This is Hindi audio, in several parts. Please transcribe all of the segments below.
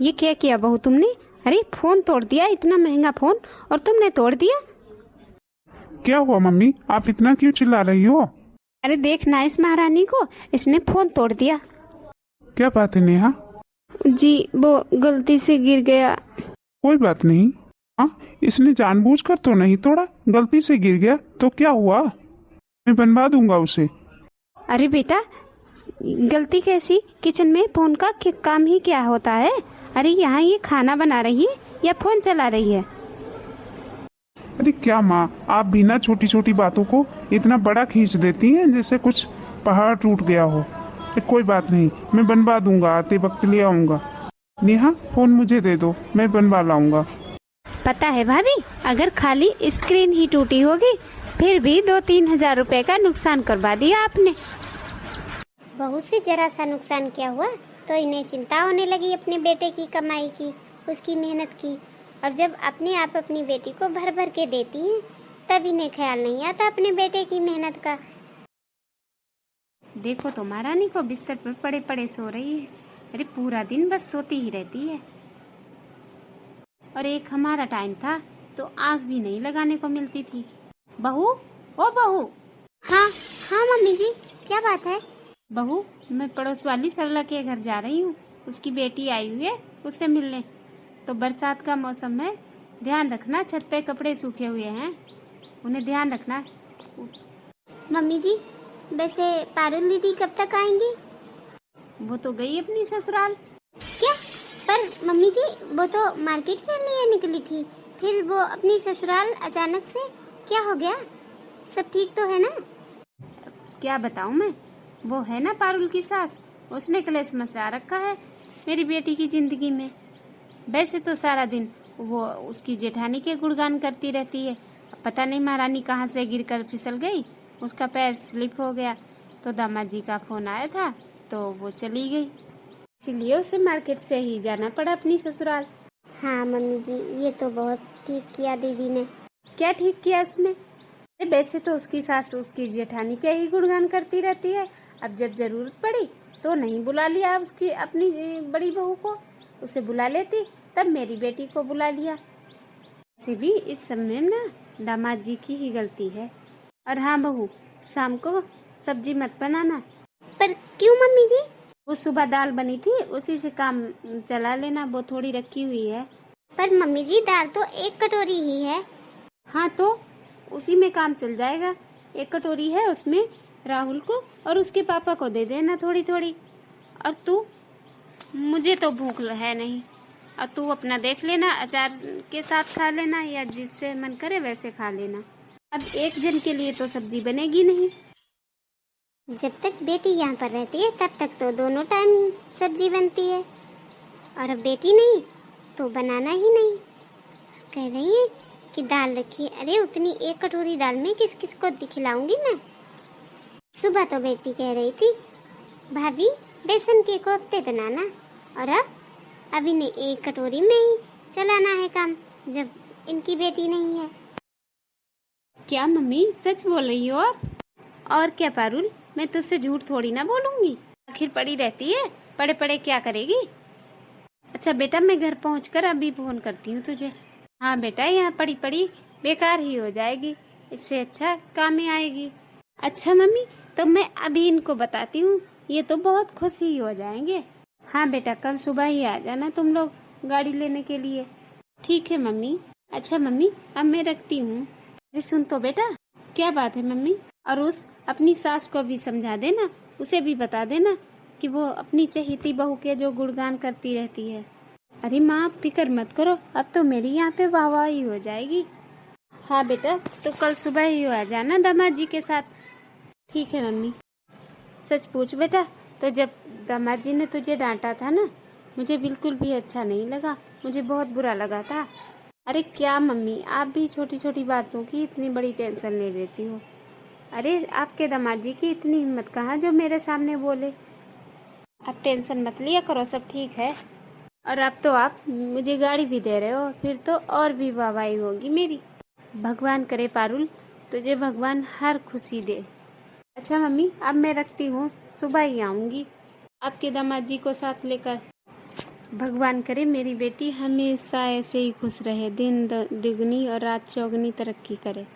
ये क्या किया बहू तुमने? अरे फोन तोड़ दिया, इतना महंगा फोन, और तुमने तोड़ दिया। क्या हुआ मम्मी, आप इतना क्यों चिल्ला रही हो? अरे देखना इस महारानी को, इसने फोन तोड़ दिया। क्या बात है नेहा? जी वो गलती से गिर गया। कोई बात नहीं। हाँ, इसने जानबूझकर तो नहीं तोड़ा, गलती से गिर गया तो क्या हुआ, मैं बनवा दूंगा उसे। अरे बेटा, गलती कैसी? किचन में फोन का काम ही क्या होता है? अरे यहाँ ये खाना बना रही है या फोन चला रही है? अरे क्या माँ, आप बिना छोटी छोटी बातों को इतना बड़ा खींच देती हैं जैसे कुछ पहाड़ टूट गया हो। कोई बात नहीं, मैं बनवा दूंगा, आते वक्त ले आऊंगा। नेहा फोन मुझे दे दो, मैं बनवा लाऊंगा। पता है भाभी, अगर खाली स्क्रीन ही टूटी होगी फिर भी 2-3 हजार रुपए का नुकसान करवा दिया आपने। बहुत से जरा सा नुकसान क्या हुआ तो इन्हें चिंता होने लगी अपने बेटे की कमाई की, उसकी मेहनत की। और जब अपने आप अपनी बेटी को भर भर के देती हैं तब इन्हें ख्याल नहीं आता अपने बेटे की मेहनत का। देखो तो महारानी को बिस्तर पर पड़े पड़े सो रही है। अरे पूरा दिन बस सोती ही रहती है। और एक हमारा टाइम था तो आग भी नहीं लगाने को मिलती थी। बहू, ओ बहू। हाँ हाँ मम्मी जी, क्या बात है? बहू, मैं पड़ोस वाली सरला के घर जा रही हूँ, उसकी बेटी आई हुई है उससे मिलने। तो बरसात का मौसम है, ध्यान रखना, छत पे कपड़े सूखे हुए हैं, उन्हें ध्यान रखना। मम्मी जी, वैसे पारुल दीदी कब तक आएंगी? वो तो गई अपनी ससुराल। क्या? पर मम्मी जी, वो तो मार्केट के लिए निकली थी, फिर वो अपनी ससुराल अचानक से क्या हो गया? सब ठीक तो है ना? क्या बताऊं मैं, वो है ना पारुल की सास, उसने कलेश मचा रखा है मेरी बेटी की जिंदगी में। वैसे तो सारा दिन वो उसकी जेठानी के गुणगान करती रहती है। पता नहीं महारानी कहाँ से गिरकर फिसल गई, उसका पैर स्लिप हो गया। तो दामाद जी का फोन आया था तो वो चली गई, इसलिए उसे मार्केट से ही जाना पड़ा अपनी ससुराल। हाँ मम्मी जी, ये तो बहुत ठीक किया दीदी ने। क्या ठीक किया उसने? वैसे तो उसकी सास उसकी जेठानी के ही गुणगान करती रहती है। अब जब जरूरत पड़ी तो नहीं बुला लिया उसकी अपनी बड़ी बहू को, उसे बुला लेती, तब मेरी बेटी को बुला लिया। वैसे भी इस समय ना दामाद जी की ही गलती है। और हाँ बहू, शाम को सब्जी मत बनाना। पर क्यों मम्मी जी? वो सुबह दाल बनी थी, उसी से काम चला लेना, वो थोड़ी रखी हुई है। पर मम्मी जी, दाल तो एक कटोरी ही है। हाँ तो उसी में काम चल जाएगा। एक कटोरी है, उसमें राहुल को और उसके पापा को दे देना थोड़ी थोड़ी। और तू, मुझे तो भूख है नहीं, और तू अपना देख लेना, अचार के साथ खा लेना या जिससे मन करे वैसे खा लेना। अब एक जन के लिए तो सब्जी बनेगी नहीं। जब तक बेटी यहाँ पर रहती है तब तक तो दोनों टाइम सब्जी बनती है, और अब बेटी नहीं तो बनाना ही नहीं। कह रही है कि दाल रखी है। अरे उतनी एक कटोरी दाल में किस किस को खिलाऊंगी मैं? सुबह तो बेटी कह रही थी भाभी बेसन के कोफ्ते बनाना, और अब इन्हें एक कटोरी में ही चलाना है काम जब इनकी बेटी नहीं है। क्या मम्मी, सच बोल रही हो आप? और क्या पारुल, मैं तुझसे झूठ थोड़ी ना बोलूंगी, आखिर पड़ी रहती है, पड़े पड़े क्या करेगी। अच्छा बेटा, मैं घर पहुंचकर अभी फोन करती हूँ तुझे। हाँ बेटा, यहाँ पड़ी पड़ी बेकार ही हो जाएगी, इससे अच्छा काम में आएगी। अच्छा मम्मी, तो मैं अभी इनको बताती हूँ, ये तो बहुत खुश ही हो जाएंगे। हाँ बेटा, कल सुबह ही आ जाना तुम लोग गाड़ी लेने के लिए। ठीक है मम्मी। अच्छा मम्मी, अब मैं रखती हूँ। अरे सुन तो बेटा। क्या बात है मम्मी? और उस अपनी सास को भी समझा देना, उसे भी बता देना कि वो अपनी चहेती बहू के जो गुणगान करती रहती है। अरे माँ, फिक्र मत करो, अब तो मेरी यहाँ पे वाहवाही हो जाएगी। हाँ बेटा, तो कल सुबह ही आ जाना दामाद जी के साथ। ठीक है मम्मी। सच पूछ बेटा, तो जब दामाद जी ने तुझे डांटा था ना, मुझे बिल्कुल भी अच्छा नहीं लगा, मुझे बहुत बुरा लगा था। अरे क्या मम्मी, आप भी छोटी छोटी बातों की इतनी बड़ी टेंशन ले लेती हो। अरे आपके दामाद जी की इतनी हिम्मत कहाँ जो मेरे सामने बोले। आप टेंशन मत लिया करो, सब ठीक है। और अब तो आप मुझे गाड़ी भी दे रहे हो, फिर तो और भी वाहवाही होगी मेरी। भगवान करे पारुल, तुझे भगवान हर खुशी दे। अच्छा मम्मी, अब मैं रखती हूँ, सुबह ही आऊंगी आपके दामाद जी को साथ लेकर। भगवान करे मेरी बेटी हमेशा ऐसे ही खुश रहे, दिन दुगनी और रात चौगनी तरक्की करे।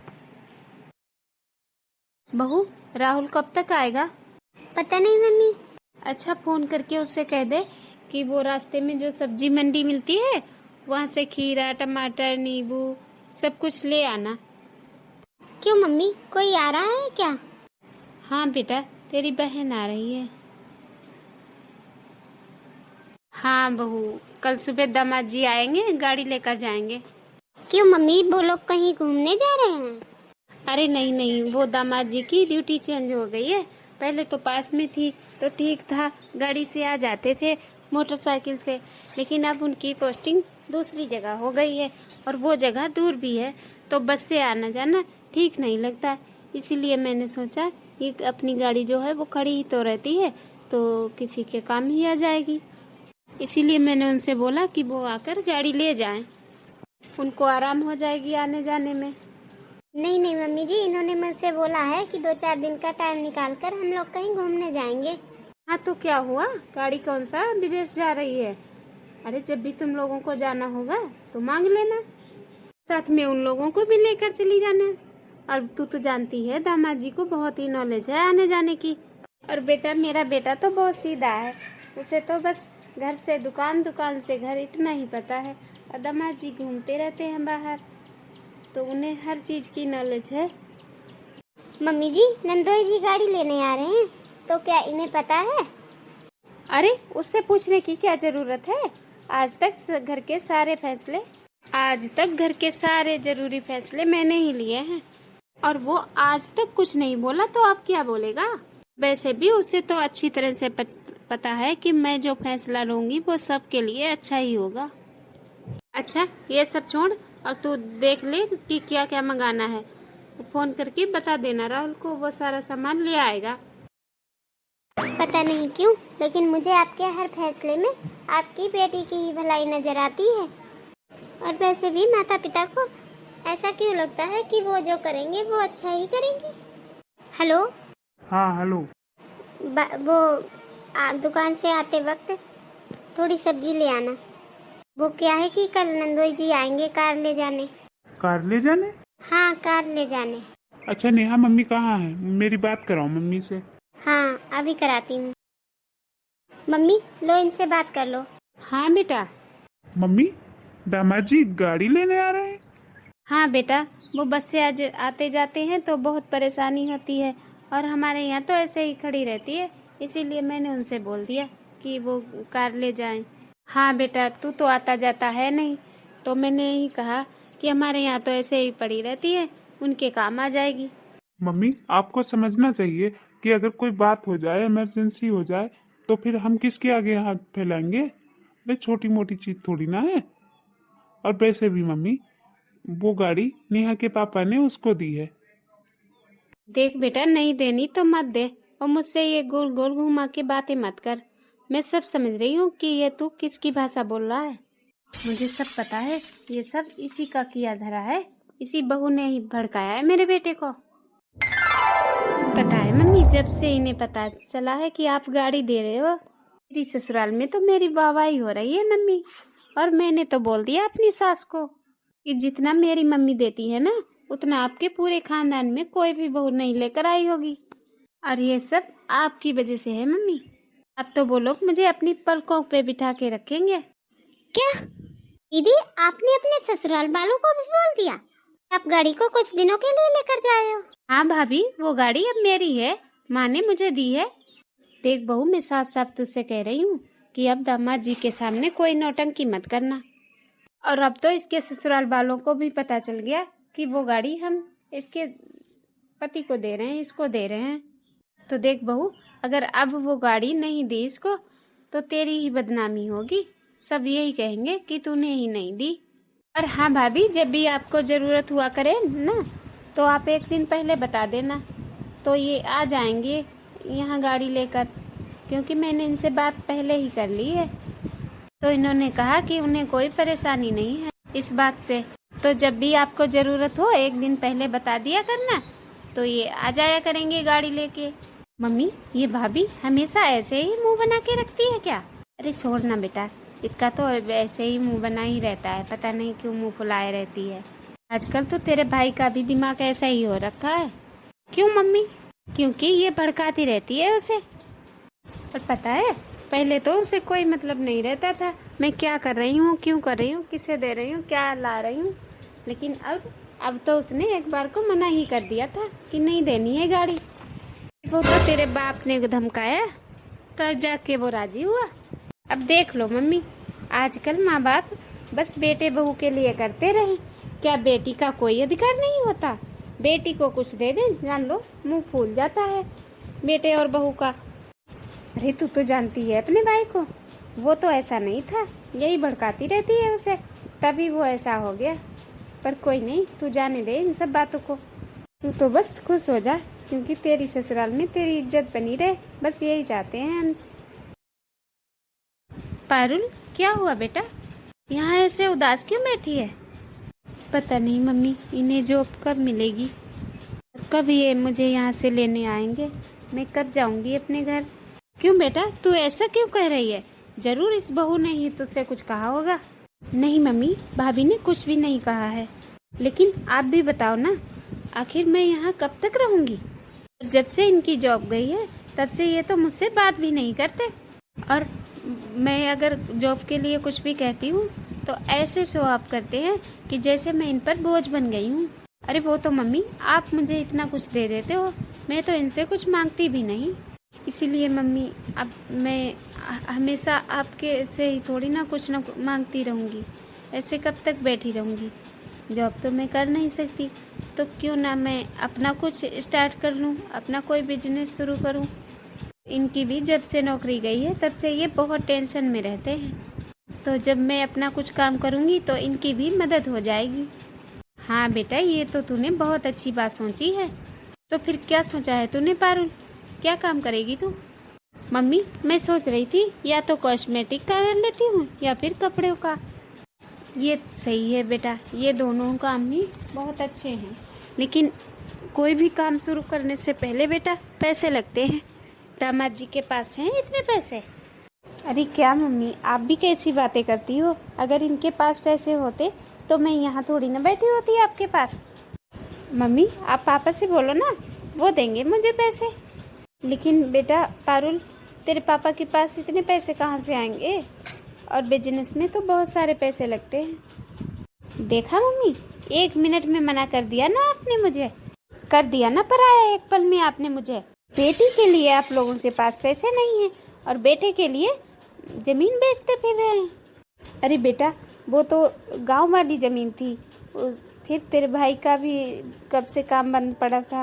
बहू, राहुल कब तक आएगा? पता नहीं मम्मी। अच्छा, फोन करके उससे कह दे कि वो रास्ते में जो सब्जी मंडी मिलती है वहाँ से खीरा, टमाटर, नींबू सब कुछ ले आना। क्यों मम्मी, कोई आ रहा है क्या? हाँ बेटा, तेरी बहन आ रही है। हाँ बहू, कल सुबह दामाद जी आएंगे, गाड़ी लेकर जाएंगे। क्यों मम्मी, वो लोग कहीं घूमने जा रहे हैं? अरे नहीं नहीं, वो दामाद जी की ड्यूटी चेंज हो गई है। पहले तो पास में थी तो ठीक था, गाड़ी से आ जाते थे, मोटरसाइकिल से, लेकिन अब उनकी पोस्टिंग दूसरी जगह हो गई है और वो जगह दूर भी है, तो बस से आना जाना ठीक नहीं लगता। इसीलिए मैंने सोचा कि अपनी गाड़ी जो है वो खड़ी ही तो रहती है, तो किसी के काम ही आ जाएगी। इसीलिए मैंने उनसे बोला कि वो आकर गाड़ी ले जाएं, उनको आराम हो जाएगी आने जाने में। नहीं नहीं मम्मी जी, इन्होंने मुझसे बोला है कि 2-4 दिन का टाइम निकाल कर हम लोग कहीं घूमने जाएंगे। हाँ तो क्या हुआ, गाड़ी कौन सा विदेश जा रही है? अरे जब भी तुम लोगों को जाना होगा तो मांग लेना, साथ में उन लोगों को भी लेकर चली जाना। और तू तो जानती है दामाद जी को बहुत ही नॉलेज है आने जाने की। और बेटा, मेरा बेटा तो बहुत सीधा है, उसे तो बस घर से दुकान, दुकान से घर इतना ही पता है। और दामाद जी घूमते रहते हैं बाहर, तो उन्हें हर चीज की नॉलेज है। मम्मी जी, नंदोई जी गाड़ी लेने आ रहे हैं, तो क्या इन्हें पता है? अरे उससे पूछने की क्या जरूरत है? आज तक घर के सारे जरूरी फैसले मैंने ही लिए हैं, और वो आज तक कुछ नहीं बोला, तो अब क्या बोलेगा? वैसे भी उसे तो अच्छी तरह से पता है कि मैं जो फैसला लूंगी वो सबके लिए अच्छा ही होगा। अच्छा, ये सब छोड़ और तू देख ले कि क्या क्या मंगाना है। फोन करके बता देना राहुल को, वो सारा सामान ले आएगा। पता नहीं क्यों, लेकिन मुझे आपके हर फैसले में आपकी बेटी की ही भलाई नजर आती है। और वैसे भी माता पिता को ऐसा क्यों लगता है कि वो जो करेंगे वो अच्छा ही करेंगे। हेलो। हाँ हेलो। दुकान से आते वक्त थोड़ी सब्जी ले आना। वो क्या है कि कल नंदोई जी आएंगे कार ले जाने। कार ले जाने? हाँ, कार ले जाने। अच्छा नेहा, मम्मी कहाँ है? मेरी बात कराओ मम्मी से। हाँ, अभी कराती हूँ। मम्मी लो, इनसे बात कर लो। हाँ बेटा। मम्मी, दामाद जी गाड़ी लेने आ रहे हैं? हाँ बेटा, वो बस से आज आते जाते हैं तो बहुत परेशानी होती है, और हमारे यहाँ तो ऐसे ही खड़ी रहती है, इसीलिए मैंने उनसे बोल दिया कि वो कार ले जाएं। हाँ बेटा, तू तो आता जाता है नहीं, तो मैंने ही कहा कि हमारे यहाँ तो ऐसे ही पड़ी रहती है, उनके काम आ जाएगी। मम्मी, आपको समझना चाहिए कि अगर कोई बात हो जाए, इमरजेंसी हो जाए, तो फिर हम किसके आगे हाथ फैलाएंगे? अरे छोटी मोटी चीज थोड़ी ना है। और वैसे भी मम्मी, वो गाड़ी नेहा के पापा ने उसको दी है। देख बेटा, नहीं देनी तो मत दे, और मुझसे ये गोल गोल घुमा के बातें मत कर। मैं सब समझ रही हूँ कि ये तू किसकी भाषा बोल रहा है। मुझे सब पता है, ये सब इसी का किया धरा है, इसी बहू ने ही भड़काया है मेरे बेटे को। पता है मम्मी, जब से इन्हें पता चला है कि आप गाड़ी दे रहे हो, मेरी ससुराल में तो मेरी वाहवाही हो रही है मम्मी। और मैंने तो बोल दिया अपनी सास को कि जितना मेरी मम्मी देती है ना, उतना आपके पूरे खानदान में कोई भी बहू नहीं लेकर आई होगी। और ये सब आपकी वजह से है मम्मी। अब तो वो लोग मुझे अपनी पलकों पे बिठा के रखेंगे। क्या दीदी, आपने अपने ससुराल वालों को भी बोल दिया? आप गाड़ी को कुछ दिनों के लिए लेकर जाए हो? हाँ भाभी, वो गाड़ी अब मेरी है, माँ ने मुझे दी है। देख बहू, मैं साफ साफ तुझसे कह रही हूँ कि अब दामाद जी के सामने कोई नौटंकी मत करना। और अब तो इसके ससुराल वालों को भी पता चल गया कि वो गाड़ी हम इसके पति को दे रहे हैं, इसको दे रहे हैं। तो देख बहू, अगर अब वो गाड़ी नहीं दी इसको, तो तेरी ही बदनामी होगी। सब यही कहेंगे कि तूने ही नहीं दी। और हाँ भाभी, जब भी आपको जरूरत हुआ करे ना, तो आप एक दिन पहले बता देना, तो ये आ जाएंगे यहाँ गाड़ी लेकर, क्योंकि मैंने इनसे बात पहले ही कर ली है। तो इन्होंने कहा कि उन्हें कोई परेशानी नहीं है इस बात से। तो जब भी आपको जरूरत हो, एक दिन पहले बता दिया करना, तो ये आ जाया करेंगे गाड़ी लेके। मम्मी, ये भाभी हमेशा ऐसे ही मुंह बना के रखती है क्या? अरे छोड़ ना बेटा, इसका तो वैसे ही मुंह बना ही रहता है, पता नहीं क्यों मुंह फुलाए रहती है। आजकल तो तेरे भाई का भी दिमाग ऐसा ही हो रखा है। क्यों मम्मी? क्योंकि ये भड़काती रहती है उसे। और पता है, पहले तो उसे कोई मतलब नहीं रहता था, मैं क्या कर रही हूँ, क्यों कर रही हूँ, किसे दे रही हूँ, क्या ला रही हूँ। लेकिन अब तो उसने एक बार को मना ही कर दिया था कि नहीं देनी है गाड़ी। वो तो तेरे बाप ने धमकाया तब जाके वो राजी हुआ। अब देख लो मम्मी, आजकल माँ बाप बस बेटे बहू के लिए करते रहे, क्या बेटी का कोई अधिकार नहीं होता? बेटी को कुछ दे दे, जान लो मुंह फूल जाता है बेटे और बहू का। अरे तू तो जानती है अपने भाई को, वो तो ऐसा नहीं था, यही भड़काती रहती है उसे, तभी वो ऐसा हो गया। पर कोई नहीं, तू जाने दे इन सब बातों को, तू तो बस खुश हो जा, क्योंकि तेरी ससुराल में तेरी इज्जत बनी रहे, बस यही चाहते हैं हम। पारुल, क्या हुआ बेटा? यहाँ ऐसे उदास क्यों बैठी है? पता नहीं मम्मी, इन्हें जॉब कब मिलेगी, कब ये मुझे यहाँ से लेने आएंगे, मैं कब जाऊंगी अपने घर। क्यों बेटा, तू ऐसा क्यों कह रही है? जरूर इस बहू ने ही तुझसे कुछ कहा होगा। नहीं मम्मी, भाभी ने कुछ भी नहीं कहा है। लेकिन आप भी बताओ ना, आखिर मैं यहाँ कब तक रहूंगी? जब से इनकी जॉब गई है तब से ये तो मुझसे बात भी नहीं करते, और मैं अगर जॉब के लिए कुछ भी कहती हूँ तो ऐसे शो ऑफ करते हैं कि जैसे मैं इन पर बोझ बन गई हूँ। अरे वो तो मम्मी, आप मुझे इतना कुछ दे देते हो, मैं तो इनसे कुछ मांगती भी नहीं। इसीलिए मम्मी, अब मैं हमेशा आपके से ही थोड़ी ना कुछ ना मांगती रहूँगी, ऐसे कब तक बैठी रहूँगी? जॉब तो मैं कर नहीं सकती, तो क्यों ना मैं अपना कुछ स्टार्ट कर लूँ, अपना कोई बिजनेस शुरू करूँ। इनकी भी जब से नौकरी गई है तब से ये बहुत टेंशन में रहते हैं, तो जब मैं अपना कुछ काम करूँगी तो इनकी भी मदद हो जाएगी। हाँ बेटा, ये तो तूने बहुत अच्छी बात सोची है। तो फिर क्या सोचा है तूने पारुल, क्या काम करेगी तू? मम्मी, मैं सोच रही थी या तो कॉस्मेटिक का कर लेती हूँ या फिर कपड़ों का। ये सही है बेटा, ये दोनों काम ही बहुत अच्छे हैं, लेकिन कोई भी काम शुरू करने से पहले बेटा पैसे लगते हैं। दामाद जी के पास हैं इतने पैसे? अरे क्या मम्मी, आप भी कैसी बातें करती हो? अगर इनके पास पैसे होते तो मैं यहाँ थोड़ी ना बैठी होती आपके पास। मम्मी, आप पापा से बोलो ना, वो देंगे मुझे पैसे। लेकिन बेटा पारुल, तेरे पापा के पास इतने पैसे कहाँ से आएंगे? और बिजनेस में तो बहुत सारे पैसे लगते हैं। देखा मम्मी, 1 मिनट में मना कर दिया ना आपने मुझे, कर दिया ना पराया एक पल में आपने मुझे। बेटी के लिए आप लोगों के पास पैसे नहीं है और बेटे के लिए जमीन बेचते फिर रहे हैं। अरे बेटा, वो तो गांव वाली जमीन थी, फिर तेरे भाई का भी कब से काम बंद पड़ा था,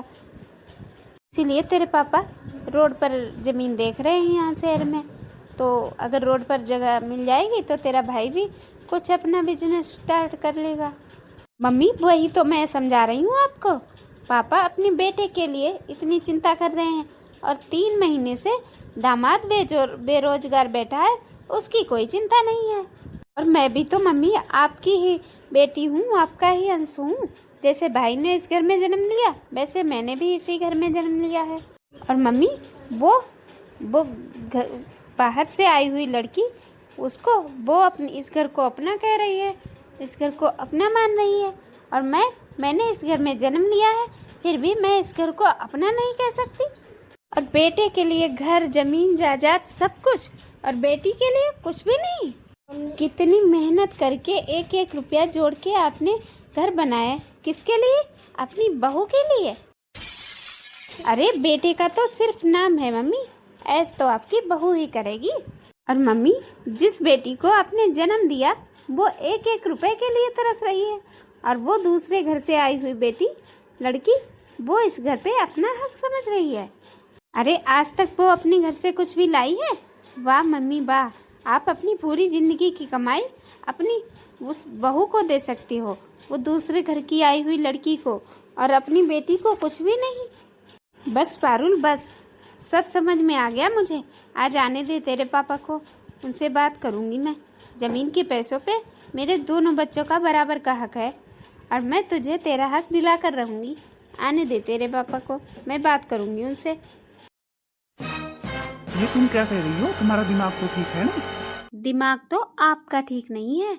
इसीलिए तेरे पापा रोड पर जमीन देख रहे हैं यहाँ शहर में। तो अगर रोड पर जगह मिल जाएगी तो तेरा भाई भी कुछ अपना बिजनेस स्टार्ट कर लेगा। मम्मी, वही तो मैं समझा रही हूँ आपको, पापा अपने बेटे के लिए इतनी चिंता कर रहे हैं और 3 महीने से दामाद बेरोजगार बैठा है, उसकी कोई चिंता नहीं है। और मैं भी तो मम्मी आपकी ही बेटी हूँ, आपका ही अंश हूँ। जैसे भाई ने इस घर में जन्म लिया, वैसे मैंने भी इसी घर में जन्म लिया है। और मम्मी, वो बाहर से आई हुई लड़की, उसको वो अपनी इस घर को अपना कह रही है, इस घर को अपना मान रही है, और मैंने इस घर में जन्म लिया है, फिर भी मैं इस घर को अपना नहीं कह सकती। और बेटे के लिए घर, जमीन, जायदाद सब कुछ, और बेटी के लिए कुछ भी नहीं। कितनी मेहनत करके 1-1 रुपया जोड़ के आपने घर बनाया, किसके लिए? अपनी बहू के लिए। अरे बेटे का तो सिर्फ नाम है मम्मी, ऐस तो आपकी बहू ही करेगी। और मम्मी, जिस बेटी को आपने जन्म दिया वो 1-1 रुपए के लिए तरस रही है, और वो दूसरे घर से आई हुई बेटी, लड़की, वो इस घर पे अपना हक समझ रही है। अरे आज तक वो अपने घर से कुछ भी लाई है? वाह मम्मी वाह, आप अपनी पूरी जिंदगी की कमाई अपनी उस बहू को दे सकती हो, वो दूसरे घर की आई हुई लड़की को, और अपनी बेटी को कुछ भी नहीं। बस पारुल, बस सब समझ में आ गया मुझे। आज आने दे तेरे पापा को, उनसे बात करूंगी मैं। जमीन के पैसों पे मेरे दोनों बच्चों का बराबर का हक है, और मैं तुझे तेरा हक दिला कर रहूंगी। आने दे तेरे पापा को, मैं बात करूंगी उनसे। ये तुम क्या कह रही हो? तुम्हारा दिमाग तो ठीक है ना? दिमाग तो आपका ठीक नहीं है।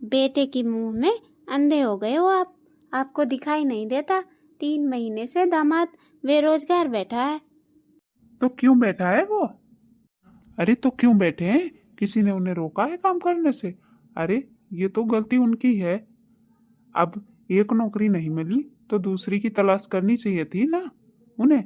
बेटे की मुंह में अंधे हो गए हो आप। आपको दिखाई नहीं देता 3 महीने से दामाद बेरोजगार बैठा है। तो क्यों बैठा है वो? अरे तो क्यों बैठे हैं? किसी ने उन्हें रोका है काम करने से? अरे ये तो गलती उनकी है। अब एक नौकरी नहीं मिली तो दूसरी की तलाश करनी चाहिए थी ना उन्हें।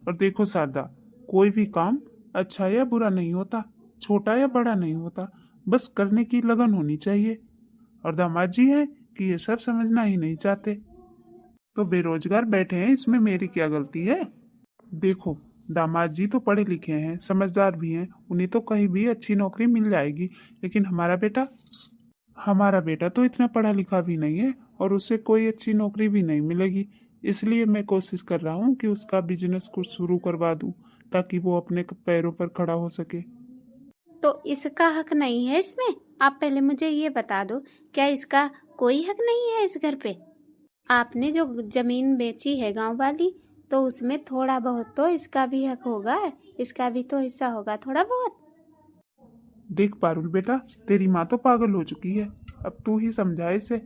और देखो शारदा, कोई भी काम अच्छा या बुरा नहीं होता, छोटा या बड़ा नहीं होता, बस करने की लगन होनी चाहिए। और दामाद जी हैं कि ये सब समझना ही नहीं चाहते, तो बेरोजगार बैठे हैं, इसमें मेरी क्या गलती है? देखो, दामाद जी तो पढ़े लिखे हैं, समझदार भी हैं, उन्हें तो कहीं भी अच्छी नौकरी मिल जाएगी। लेकिन हमारा बेटा तो इतना पढ़ा लिखा भी नहीं है और उसे कोई अच्छी नौकरी भी नहीं मिलेगी। इसलिए मैं कोशिश कर रहा हूँ कि उसका बिजनेस कुछ शुरू करवा दूँ ताकि वो अपने पैरों पर खड़ा हो सके। तो इसका हक नहीं है इसमें? आप पहले मुझे ये बता दो, क्या इसका कोई हक नहीं है इस घर पे? आपने जो जमीन बेची है गांव वाली, तो उसमें थोड़ा बहुत तो इसका भी हक होगा, इसका भी तो हिस्सा होगा थोड़ा बहुत। देख पारुल बेटा, तेरी माँ तो पागल हो चुकी है, अब तू ही समझा इसे।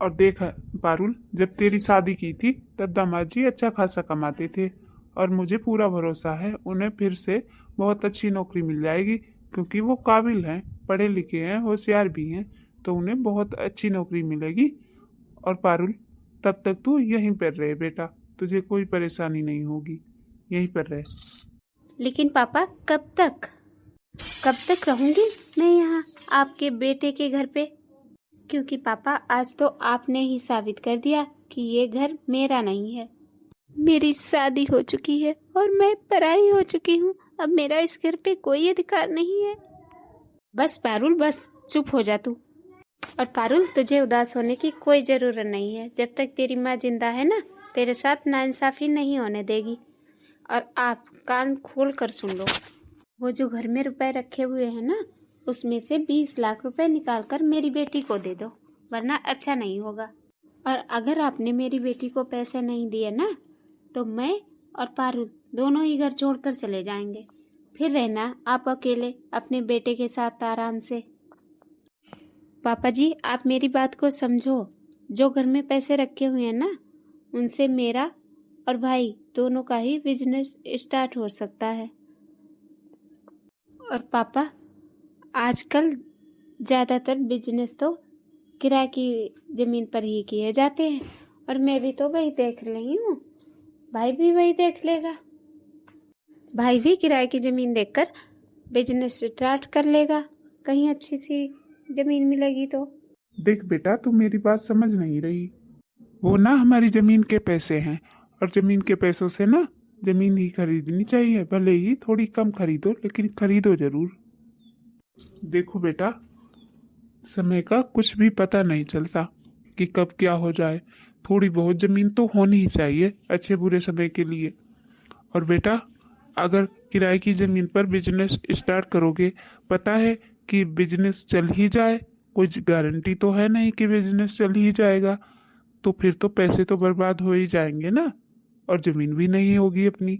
और देख पारुल, जब तेरी शादी की थी तब दामाद जी अच्छा खासा कमाते थे और मुझे पूरा भरोसा है उन्हें फिर से बहुत अच्छी नौकरी मिल जाएगी, क्योंकि वो काबिल हैं, पढ़े लिखे हैं, होशियार भी हैं, तो उन्हें बहुत अच्छी नौकरी मिलेगी। और पारुल, तब तक तू यहीं पर रहे बेटा, तुझे कोई परेशानी नहीं होगी, यहीं पर रहे। लेकिन पापा, कब तक रहूंगी मैं यहाँ आपके बेटे के घर पे? क्योंकि पापा, आज तो आपने ही साबित कर दिया कि ये घर मेरा नहीं है। मेरी शादी हो चुकी है और मैं पराई हो चुकी हूँ। अब मेरा इस घर पे कोई अधिकार नहीं है। बस पारुल, बस चुप हो जा तू। और पारुल, तुझे उदास होने की कोई जरूरत नहीं है। जब तक तेरी माँ जिंदा है ना, तेरे साथ नाइंसाफी नहीं होने देगी। और आप कान खोल कर सुन लो, वो जो घर में रुपए रखे हुए हैं ना, उसमें से 20 लाख रुपए निकाल कर मेरी बेटी को दे दो, वरना अच्छा नहीं होगा। और अगर आपने मेरी बेटी को पैसे नहीं दिए ना, तो मैं और पारुल दोनों ही घर छोड़कर चले जाएंगे। फिर रहना आप अकेले अपने बेटे के साथ आराम से। पापा जी, आप मेरी बात को समझो। जो घर में पैसे रखे हुए हैं ना, उनसे मेरा और भाई दोनों का ही बिजनेस स्टार्ट हो सकता है। और पापा, आजकल ज़्यादातर बिजनेस तो किराए की ज़मीन पर ही किए जाते हैं, और मैं भी तो वही देख रही हूँ, भाई भी वही देख लेगा। भाई भी किराए की ज़मीन देखकर बिजनेस स्टार्ट कर लेगा, कहीं अच्छी सी ज़मीन मिलेगी तो। देख बेटा, तू मेरी बात समझ नहीं रही। वो ना हमारी जमीन के पैसे हैं, और जमीन के पैसों से ना जमीन ही खरीदनी चाहिए, भले ही थोड़ी कम खरीदो, लेकिन खरीदो जरूर। देखो बेटा, समय का कुछ भी पता नहीं चलता कि कब क्या हो जाए। थोड़ी बहुत जमीन तो होनी ही चाहिए अच्छे बुरे समय के लिए। और बेटा, अगर किराए की जमीन पर बिजनेस स्टार्ट करोगे, पता है कि बिजनेस चल ही जाए, कोई गारंटी तो है नहीं कि बिजनेस चल ही जाएगा, तो फिर तो पैसे तो बर्बाद हो ही जाएंगे ना, और जमीन भी नहीं होगी अपनी।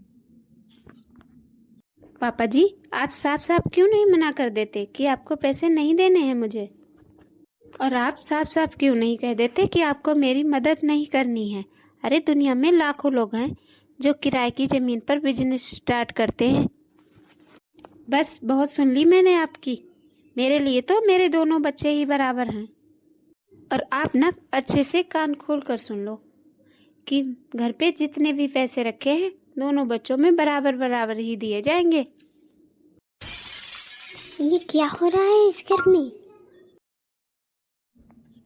पापा जी, आप साफ साफ क्यों नहीं मना कर देते कि आपको पैसे नहीं देने हैं मुझे? और आप साफ साफ क्यों नहीं कह देते कि आपको मेरी मदद नहीं करनी है? अरे दुनिया में लाखों लोग हैं जो किराए की जमीन पर बिजनेस स्टार्ट करते हैं। बस बहुत सुन ली मैंने आपकी। मेरे लिए तो मेरे दोनों बच्चे ही बराबर हैं। और आप ना अच्छे से कान खोल कर सुन लो कि घर पे जितने भी पैसे रखे हैं, दोनों बच्चों में बराबर बराबर ही दिए जाएंगे। ये क्या हो रहा है इस घर में?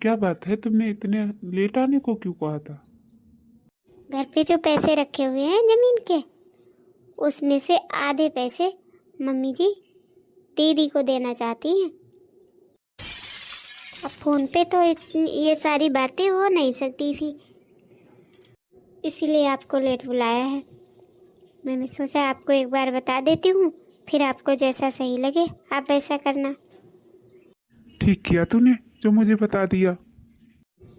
क्या बात है, तुमने इतने लेट आने को क्यों कहा था? घर पे जो पैसे रखे हुए हैं जमीन के, उसमें से आधे पैसे मम्मी जी दीदी को देना चाहती हैं। अब फोन पे तो ये सारी बातें हो नहीं सकती थी, इसीलिए आपको लेट बुलाया है। मैंने सोचा आपको एक बार बता देती हूँ, फिर आपको जैसा सही लगे आप वैसा करना। ठीक किया तूने जो मुझे बता दिया।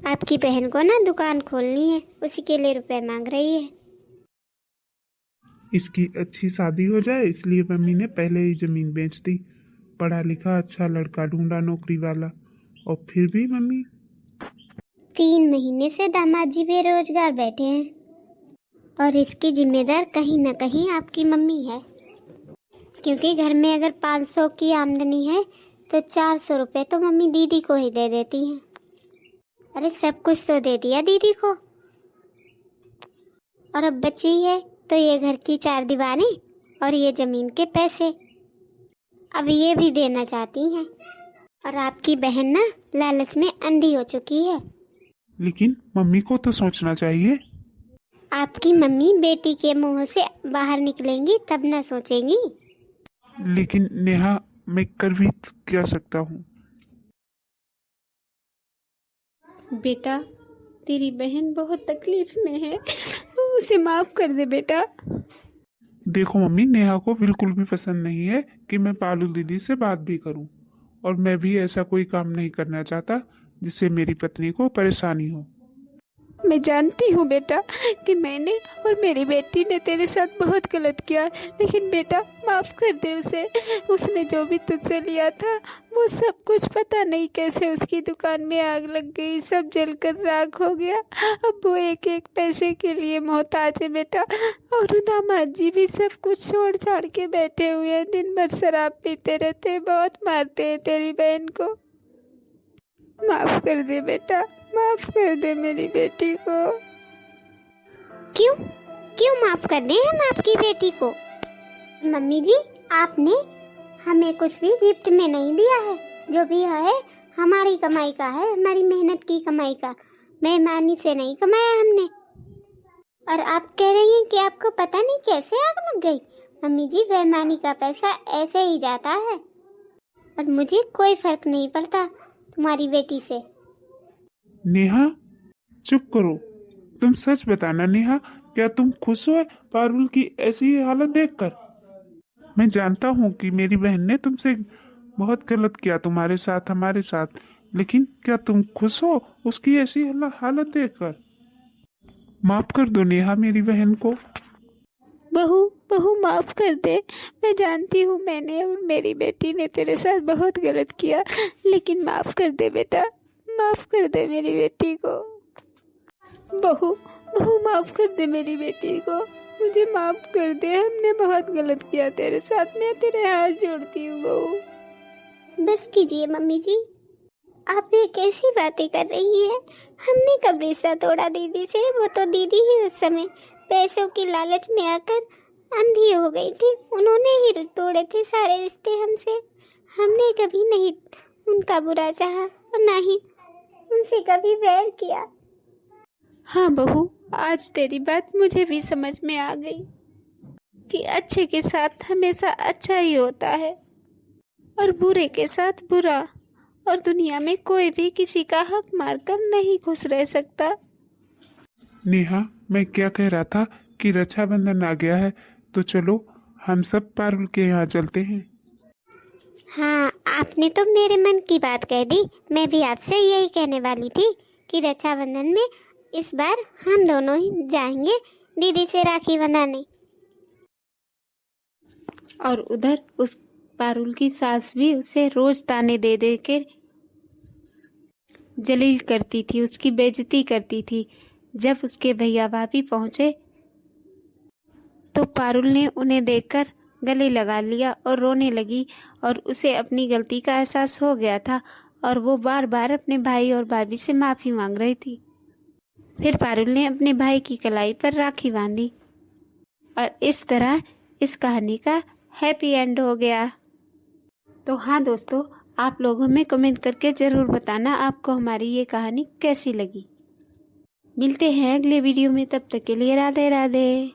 आपकी बहन को ना दुकान खोलनी है, उसी के लिए रुपए मांग रही है। इसकी अच्छी शादी हो जाए इसलिए मम्मी ने पहले ही जमीन बेच दी। पढ़ा लिखा अच्छा लड़का ढूंढा नौकरी वाला, और फिर भी मम्मी। 3 महीने से दामाद जी बेरोजगार बैठे हैं और इसकी जिम्मेदार कहीं ना कहीं आपकी मम्मी है, क्योंकि घर में अगर 500 की आमदनी है तो 400 रुपये तो मम्मी दीदी को ही दे देती हैं। अरे सब कुछ तो दे दिया दीदी को, और अब बची है तो ये घर की 4 दीवारें और ये जमीन के पैसे, अब ये भी देना चाहती हैं। और आपकी बहन ना लालच में अंधी हो चुकी है। लेकिन मम्मी को तो सोचना चाहिए। आपकी मम्मी बेटी के मुंह से बाहर निकलेंगी तब ना सोचेंगी। लेकिन नेहा, मैं कर भी क्या सकता हूँ। बेटा, तेरी बहन बहुत तकलीफ में है, उसे माफ कर दे बेटा। देखो मम्मी, नेहा को बिल्कुल भी पसंद नहीं है कि मैं पालू दीदी से बात भी करूं, और मैं भी ऐसा कोई काम नहीं करना चाहता जिससे मेरी पत्नी को परेशानी हो। मैं जानती हूँ बेटा कि मैंने और मेरी बेटी ने तेरे साथ बहुत गलत किया, लेकिन बेटा माफ कर दे उसे। उसने जो भी तुझसे लिया था वो सब कुछ पता नहीं कैसे उसकी दुकान में आग लग गई, सब जलकर राख हो गया। अब वो एक एक पैसे के लिए मोहताज है बेटा। और दामाद जी भी सब कुछ छोड़ छाड़ के बैठे हुए हैं, दिन भर शराब पीते रहते, बहुत मारते हैं तेरी बहन को। माफ कर दे बेटा, माफ कर दे मेरी बेटी को। क्यों क्यों माफ कर दें हम आपकी बेटी को? मम्मी जी, आपने हमें कुछ भी गिफ्ट में नहीं दिया है। जो भी है हमारी कमाई का है, हमारी मेहनत की कमाई का, बेईमानी से नहीं कमाया हमने। और आप कह रही हैं कि आपको पता नहीं कैसे आग लग गई। मम्मी जी, बेईमानी का पैसा ऐसे ही जाता है, और मुझे कोई फर्क नहीं पड़ता तुम्हारी बेटी से। नेहा चुप करो, तुम सच बताना नेहा, क्या तुम खुश हो पारुल की ऐसी हालत देखकर? मैं जानता हूँ कि मेरी बहन ने तुमसे बहुत गलत किया, तुम्हारे साथ हमारे साथ, लेकिन क्या तुम खुश हो उसकी ऐसी हालत देखकर? माफ कर दो नेहा मेरी बहन को। बहू बहू माफ कर दे। मैं जानती हूँ मैंने और मेरी बेटी ने तेरे साथ बहुत गलत किया, लेकिन माफ कर दे बेटा, माफ कर दे मेरी बेटी को। बहू बहू माफ कर दे मेरी बेटी को, मुझे माफ कर दे, हमने बहुत गलत किया तेरे साथ, मैं तेरे हाथ जोड़ती हूँ बहू। बस कीजिए मम्मी जी, आप ये कैसी बातें कर रही हैं? हमने कब रिश्ता तोड़ा दीदी से? वो तो दीदी ही उस समय पैसों की लालच में आकर अंधी हो गई थी, उन्होंने ही तोड़े थे सारे रिश्ते हमसे। हमने कभी नहीं उनका बुरा चाहा और ना ही उनसे कभी वैर किया। हाँ बहू, आज तेरी बात मुझे भी समझ में आ गई कि अच्छे के साथ हमेशा अच्छा ही होता है और बुरे के साथ बुरा, और दुनिया में कोई भी किसी का हक मारकर नहीं खुश रह सकता। नेहा, मैं क्या कह रहा था कि रक्षाबंधन आ गया है, तो चलो हम सब पारुल के यहाँ चलते हैं। हाँ, आपने तो मेरे मन की बात कह दी। मैं भी आपसे यही कहने वाली थी कि रक्षाबंधन में इस बार हम दोनों ही जाएंगे दीदी से राखी बंधाने। और उधर उस पारुल की सास भी उसे रोज ताने दे दे के जलील करती थी, उसकी बेइज्जती करती थी। जब उसके भैया भाभी पहुंचे तो पारुल ने उन्हें देखकर गले लगा लिया और रोने लगी, और उसे अपनी गलती का एहसास हो गया था और वो बार बार अपने भाई और भाभी से माफ़ी मांग रही थी। फिर पारुल ने अपने भाई की कलाई पर राखी बांधी और इस तरह इस कहानी का हैप्पी एंड हो गया। तो हाँ दोस्तों, आप लोग हमें कमेंट करके ज़रूर बताना आपको हमारी ये कहानी कैसी लगी। मिलते हैं अगले वीडियो में, तब तक के लिए राधे राधे।